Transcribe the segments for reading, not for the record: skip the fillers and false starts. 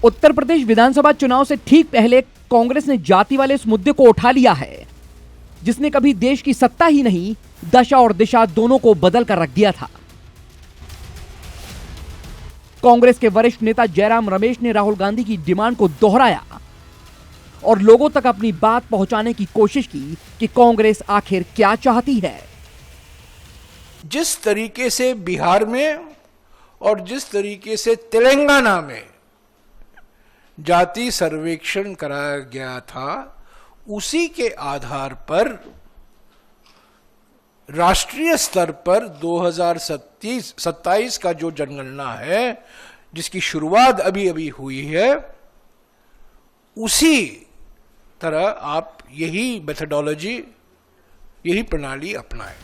उत्तर प्रदेश विधानसभा चुनाव से ठीक पहले कांग्रेस ने जाति वाले इस मुद्दे को उठा लिया है, जिसने कभी देश की सत्ता ही नहीं, दशा और दिशा दोनों को बदल कर रख दिया था। कांग्रेस के वरिष्ठ नेता जयराम रमेश ने राहुल गांधी की डिमांड को दोहराया और लोगों तक अपनी बात पहुंचाने की कोशिश की कि कांग्रेस आखिर क्या चाहती है। जिस तरीके से बिहार में और जिस तरीके से तेलंगाना में जाति सर्वेक्षण कराया गया था, उसी के आधार पर राष्ट्रीय स्तर पर 2027 का जो जनगणना है, जिसकी शुरुआत अभी अभी हुई है, उसी तरह आप यही मेथोडोलॉजी, यही प्रणाली अपनाएं।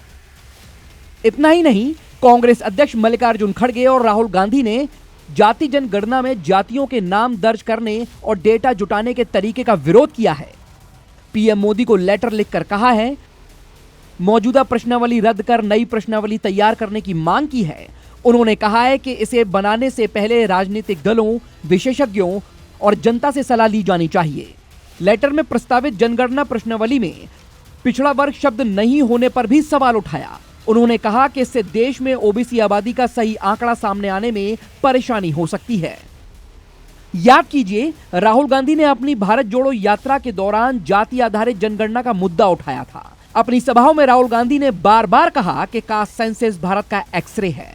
इतना ही नहीं, कांग्रेस अध्यक्ष मल्लिकार्जुन खड़गे और राहुल गांधी ने जाति जनगणना में जातियों के नाम दर्ज करने और डेटा जुटाने के तरीके का विरोध किया है। पीएम मोदी को लेटर लिखकर कहा है, मौजूदा प्रश्नावली रद्द कर नई प्रश्नावली तैयार करने की मांग की है। उन्होंने कहा है कि इसे बनाने से पहले राजनीतिक दलों, विशेषज्ञों और जनता से सलाह ली जानी चाहिए। लेटर में प्रस्तावित जनगणना प्रश्नावली में पिछड़ा वर्ग शब्द नहीं होने पर भी सवाल उठाया। उन्होंने कहा कि इससे देश में ओबीसी आबादी का सही आंकड़ा सामने आने में परेशानी हो सकती है। याद कीजिए, राहुल गांधी ने अपनी भारत जोड़ो यात्रा के दौरान जाति आधारित जनगणना का मुद्दा उठाया था। अपनी सभाओं में राहुल गांधी ने बार बार कहा कि कास्ट सेंसस भारत का एक्सरे है।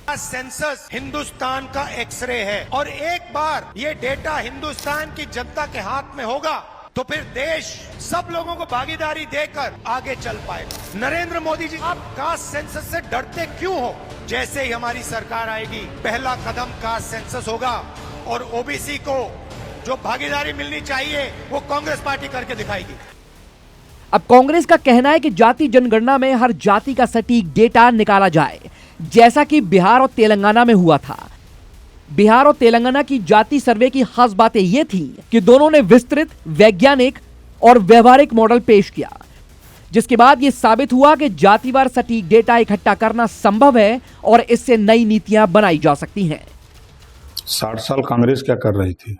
सेंसस हिंदुस्तान का एक्सरे है और एक बार ये डेटा हिंदुस्तान की जनता के हाथ में होगा तो फिर देश सब लोगों को भागीदारी देकर आगे चल पाएगा। नरेंद्र मोदी जी, आप कास्ट सेंसस से डरते क्यों हो? जैसे ही हमारी सरकार आएगी, पहला कदम कास्ट सेंसस होगा और ओबीसी को जो भागीदारी मिलनी चाहिए वो कांग्रेस पार्टी करके दिखाएगी। अब कांग्रेस का कहना है कि जाति जनगणना में हर जाति का सटीक डेटा निकाला जाए, जैसा कि बिहार और तेलंगाना में हुआ था। बिहार और तेलंगाना की जाति सर्वे की खास बातें यह थी कि दोनों ने विस्तृत, वैज्ञानिक और व्यवहारिक मॉडल पेश किया, जिसके बाद यह साबित हुआ कि जातिवार सटीक डेटा इकट्ठा करना संभव है और इससे नई नीतियां बनाई जा सकती हैं। 60 साल कांग्रेस क्या कर रही थी?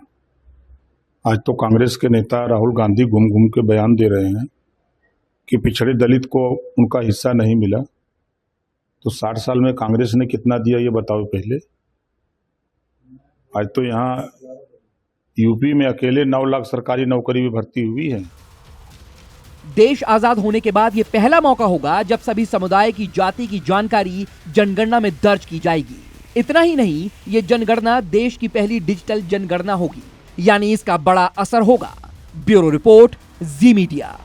आज तो कांग्रेस के नेता राहुल गांधी घूम घूम के बयान दे रहे हैं कि पिछड़े दलित को उनका हिस्सा नहीं मिला। तो 60 साल में कांग्रेस ने कितना दिया, ये बताओ पहले। आज तो यहाँ यूपी में अकेले 9 लाख सरकारी नौकरी में भर्ती हुई है। देश आजाद होने के बाद यह पहला मौका होगा जब सभी समुदाय की जाति की जानकारी जनगणना में दर्ज की जाएगी। इतना ही नहीं, ये जनगणना देश की पहली डिजिटल जनगणना होगी, यानी इसका बड़ा असर होगा। ब्यूरो रिपोर्ट, जी मीडिया।